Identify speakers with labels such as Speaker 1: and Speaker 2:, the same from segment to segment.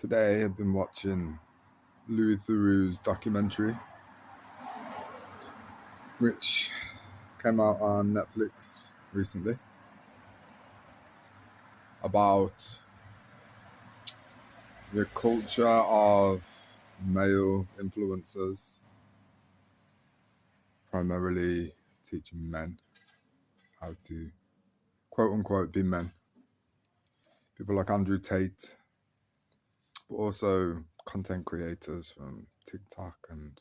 Speaker 1: Today I've been watching Louis Theroux's documentary, which came out on Netflix recently, about the culture of male influencers, primarily teaching men how to quote unquote be men. People like Andrew Tate, but also content creators from TikTok and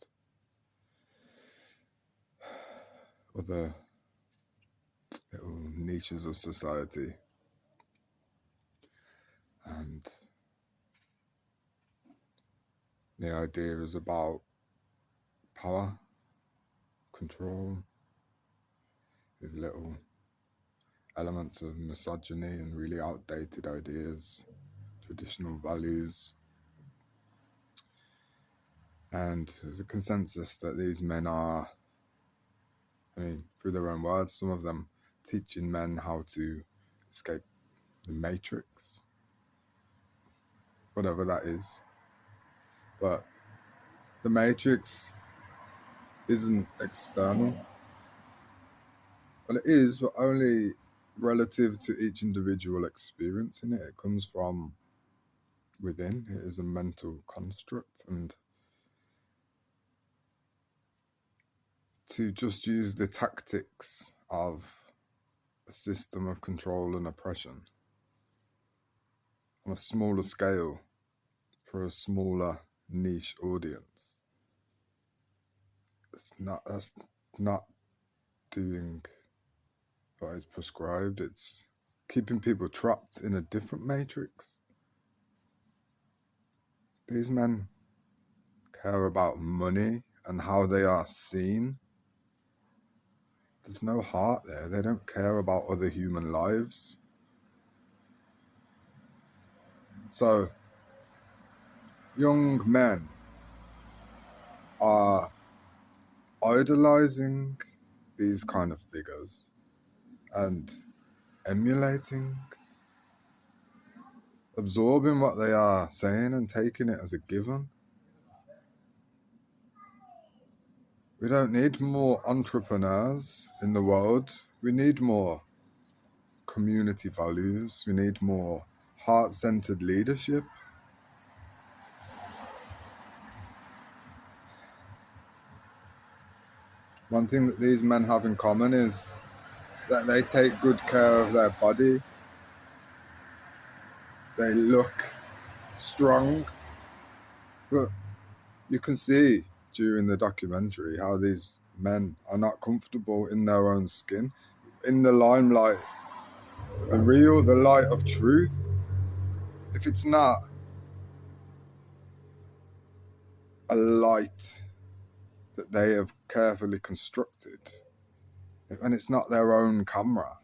Speaker 1: other little niches of society. And the idea is about power, control, with little elements of misogyny and really outdated ideas, traditional values. And there's a consensus that these men are, through their own words, some of them teaching men how to escape the matrix, whatever that is. But the matrix isn't external. Well, it is, but only relative to each individual experiencing it. It comes from within. It is a mental construct, and to just use the tactics of a system of control and oppression on a smaller scale for a smaller niche audience. That's not doing what is prescribed. It's keeping people trapped in a different matrix. These men care about money and how they are seen. There's no heart there. They don't care about other human lives. So, young men are idolizing these kind of figures and emulating, absorbing what they are saying and taking it as a given. We don't need more entrepreneurs in the world. We need more community values. We need more heart-centered leadership. One thing that these men have in common is that they take good care of their body. They look strong. But you can see during the documentary how these men are not comfortable in their own skin, in the limelight, the light of truth. If it's not a light that they have carefully constructed, and it's not their own camera,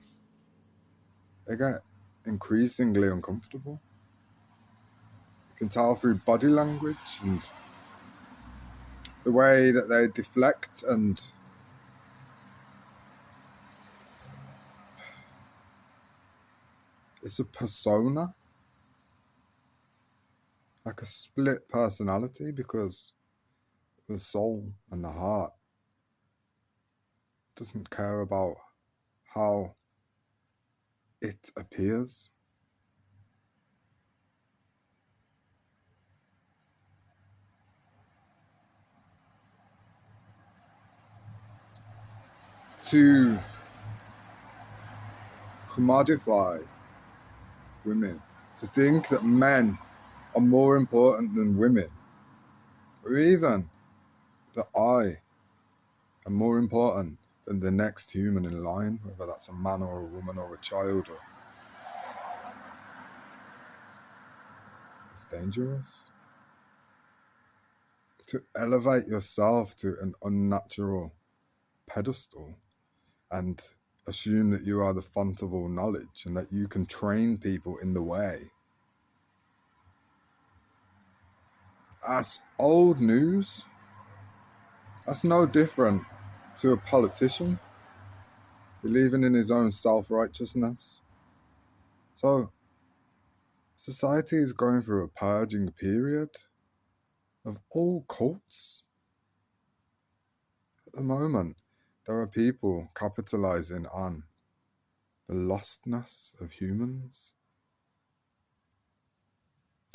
Speaker 1: they get increasingly uncomfortable. You can tell through body language and the way that they deflect, and it's a persona, like a split personality, because the soul and the heart doesn't care about how it appears. To commodify women, to think that men are more important than women, or even that I am more important than the next human in line, whether that's a man or a woman or a child. It's dangerous. To elevate yourself to an unnatural pedestal and assume that you are the font of all knowledge and that you can train people in the way. That's old news. That's no different to a politician believing in his own self-righteousness. So Society is going through a purging period of all cults. At the moment, there are people capitalizing on the lostness of humans,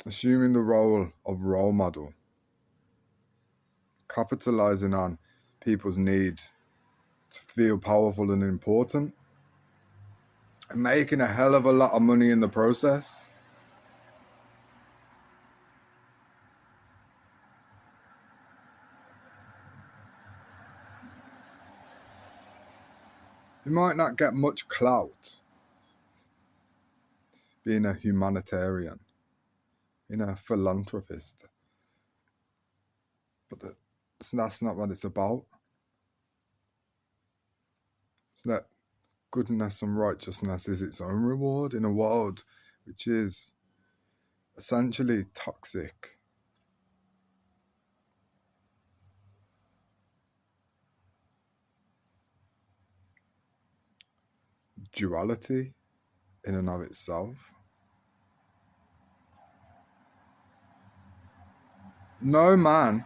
Speaker 1: assuming the role of role model, capitalizing on people's need to feel powerful and important, and making a hell of a lot of money in the process. You might not get much clout being a humanitarian, being a philanthropist, but that's not what it's about. That goodness and righteousness is its own reward in a world which is essentially toxic. Duality in and of itself. No man,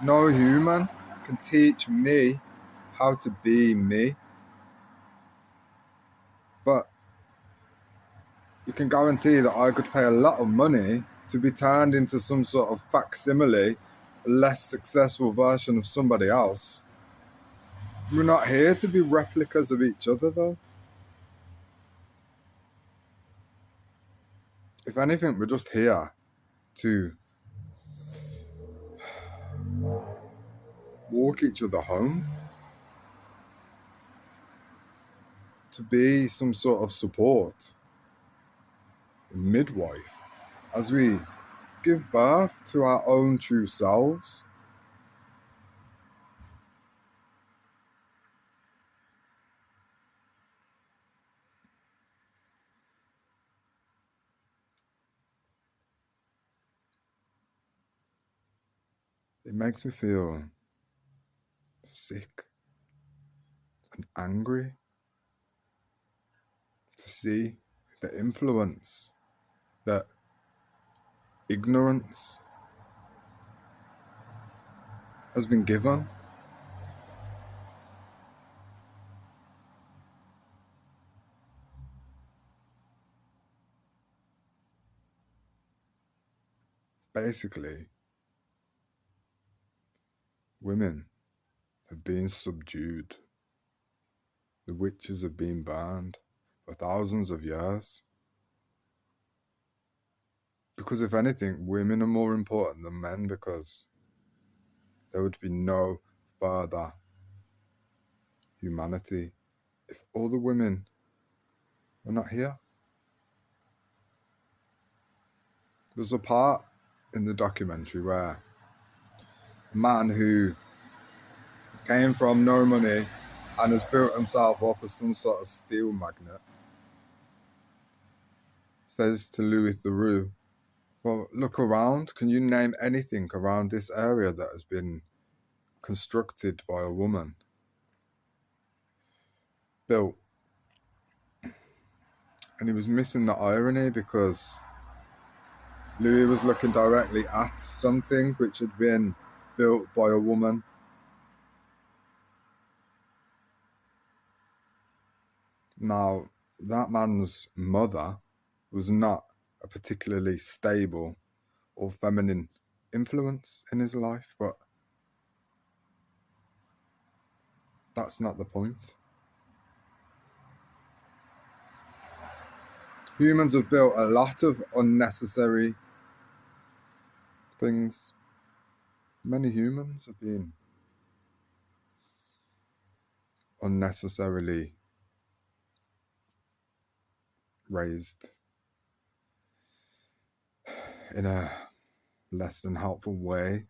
Speaker 1: no human can teach me how to be me. But you can guarantee that I could pay a lot of money to be turned into some sort of facsimile, less successful version of somebody else. We're not here to be replicas of each other, though. If anything, we're just here to walk each other home, to be some sort of support, midwife, as we give birth to our own true selves. It makes me feel sick and angry to see the influence that ignorance has been given. Basically, women have been subdued. The witches have been burned for thousands of years. Because if anything, women are more important than men, because there would be no further humanity if all the women were not here. There's a part in the documentary where a man who came from no money and has built himself up as some sort of steel magnate says to Louis Theroux, well, look around. Can you name anything around this area that has been constructed by a woman? Built. And he was missing the irony, because Louis was looking directly at something which had been built by a woman. Now, that man's mother was not a particularly stable or feminine influence in his life, but that's not the point. Humans have built a lot of unnecessary things. Many humans have been unnecessarily raised in a less than helpful way.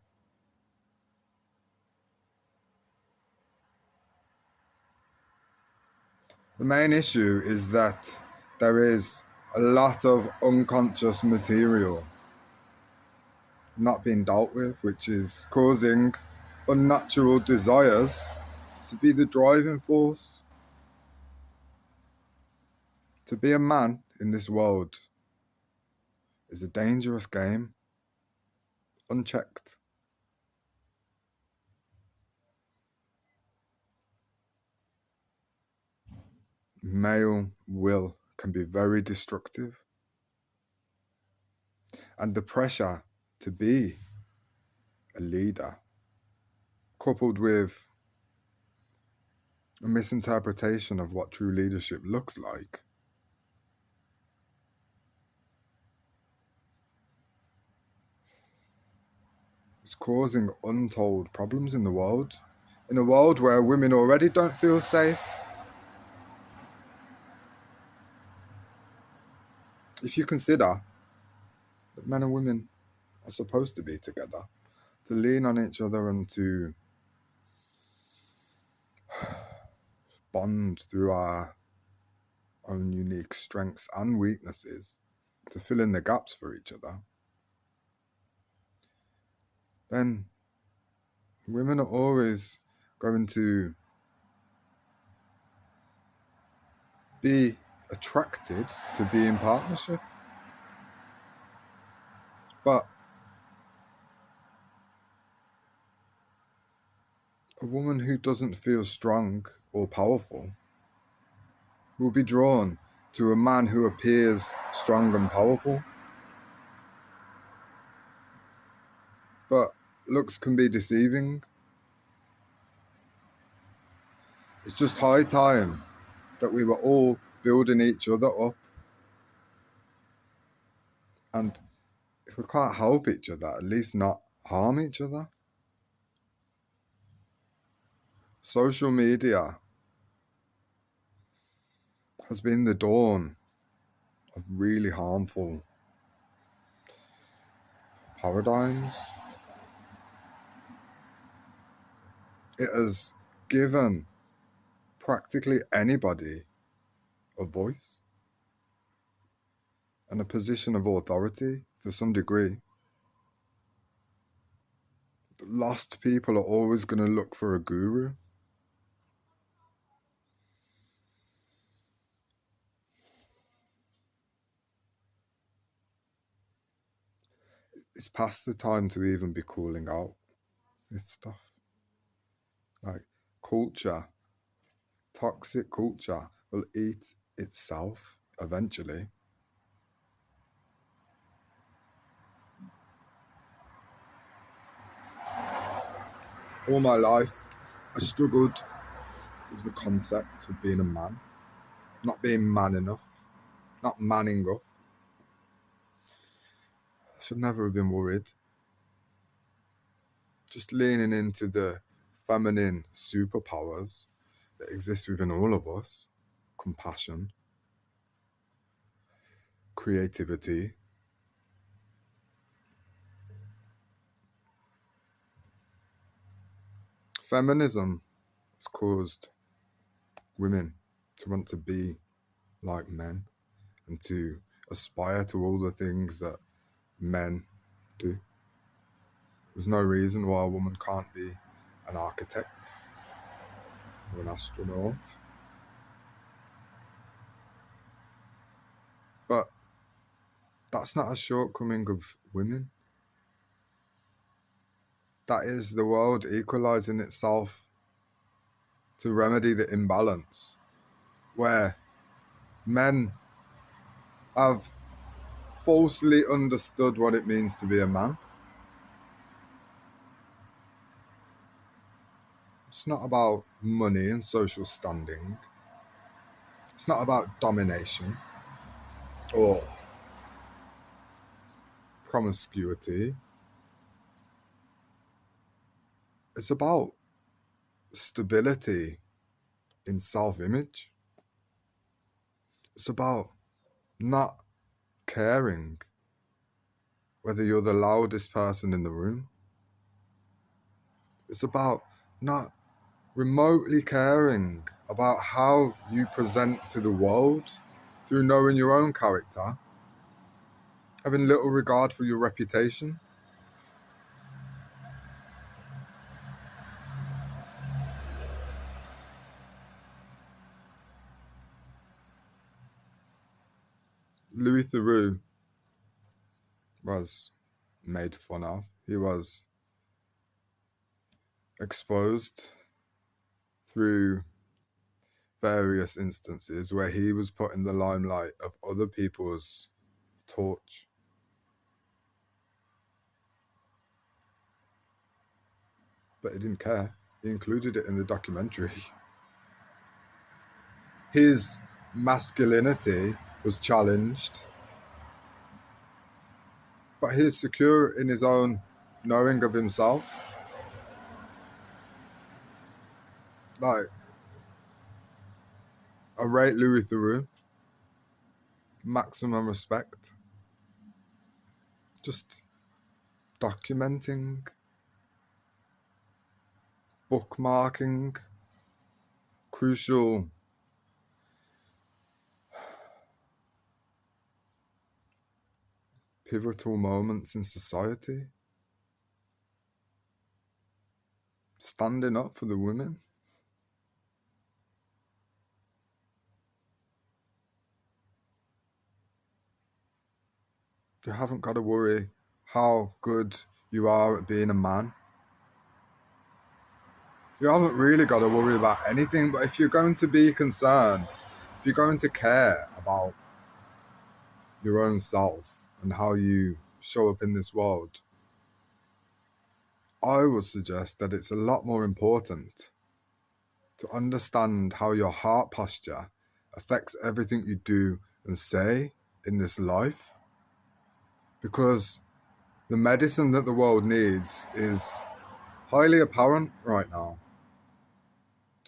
Speaker 1: The main issue is that there is a lot of unconscious material not being dealt with, which is causing unnatural desires to be the driving force. To be a man in this world is a dangerous game, unchecked. Male will can be very destructive, and the pressure to be a leader, coupled with a misinterpretation of what true leadership looks like, is causing untold problems in the world. In a world where women already don't feel safe. If you consider that men and women are supposed to be together, to lean on each other and to bond through our own unique strengths and weaknesses, to fill in the gaps for each other, then women are always going to be attracted to be in partnership. But a woman who doesn't feel strong or powerful will be drawn to a man who appears strong and powerful. But looks can be deceiving. It's just high time that we were all building each other up. And if we can't help each other, at least not harm each other. Social media has been the dawn of really harmful paradigms. It has given practically anybody a voice and a position of authority to some degree. Lost people are always going to look for a guru. It's past the time to even be calling out this stuff. Like culture, toxic culture will eat itself eventually. All my life, I struggled with the concept of being a man, not being man enough, not manning up. I should never have been worried. Just leaning into the feminine superpowers that exist within all of us: compassion, creativity, feminism has caused women to want to be like men and to aspire to all the things that men do. There's no reason why a woman can't be an architect or an astronaut. But that's not a shortcoming of women. That is the world equalizing itself to remedy the imbalance where men have falsely understood what it means to be a man. It's not about money and social standing. It's not about domination or promiscuity. It's about stability in self-image. It's about not caring whether you're the loudest person in the room. It's about not remotely caring about how you present to the world through knowing your own character, having little regard for your reputation. Louis Theroux was made fun of. He was exposed through various instances where he was put in the limelight of other people's torch. But he didn't care. He included it in the documentary. His masculinity was challenged, but he is secure in his own knowing of himself. Like, I rate Louis Theroux. Maximum respect. Just documenting, bookmarking crucial pivotal moments in society. Standing up for the women. You haven't got to worry how good you are at being a man. You haven't really got to worry about anything, but if you're going to be concerned, if you're going to care about your own self and how you show up in this world, I would suggest that it's a lot more important to understand how your heart posture affects everything you do and say in this life. Because the medicine that the world needs is highly apparent right now.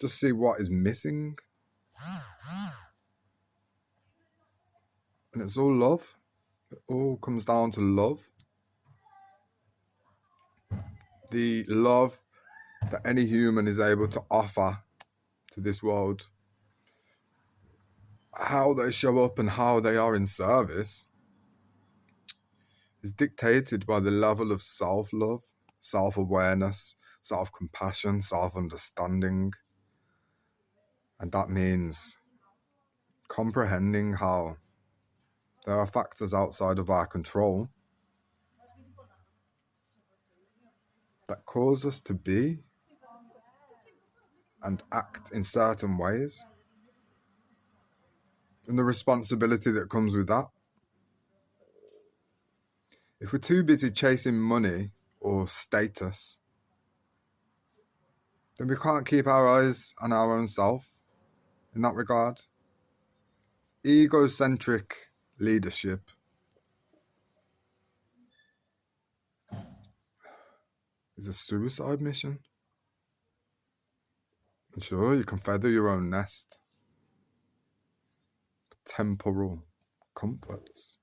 Speaker 1: Just see what is missing. And it's all love. It all comes down to love. The love that any human is able to offer to this world. How they show up and how they are in service is dictated by the level of self-love, self-awareness, self-compassion, self-understanding. And that means comprehending how there are factors outside of our control that cause us to be and act in certain ways, and the responsibility that comes with that. If we're too busy chasing money or status, then we can't keep our eyes on our own self in that regard. Egocentric leadership is a suicide mission. And sure, you can feather your own nest. Temporal comforts,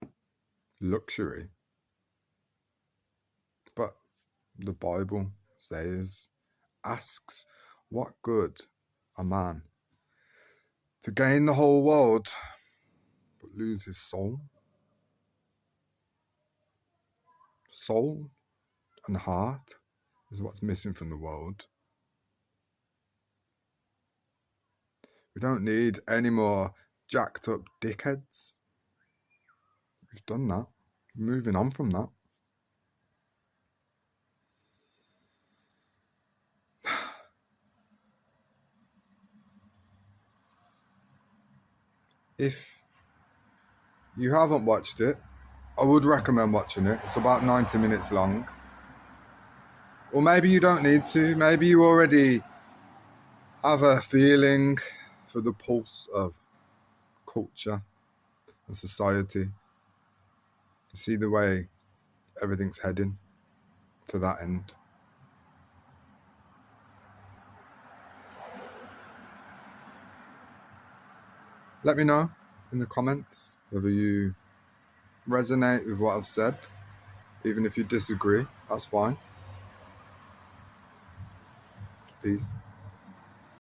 Speaker 1: luxury. But the Bible asks, what good a man to gain the whole world but lose his soul? Soul and heart is what's missing from the world. We don't need any more jacked up dickheads. We've done that. We're moving on from that. If you haven't watched it, I would recommend watching it. It's about 90 minutes long. Or maybe you don't need to. Maybe you already have a feeling for the pulse of culture and society. You see the way everything's heading to that end. Let me know in the comments whether you resonate with what I've said. Even if you disagree, that's fine. Peace.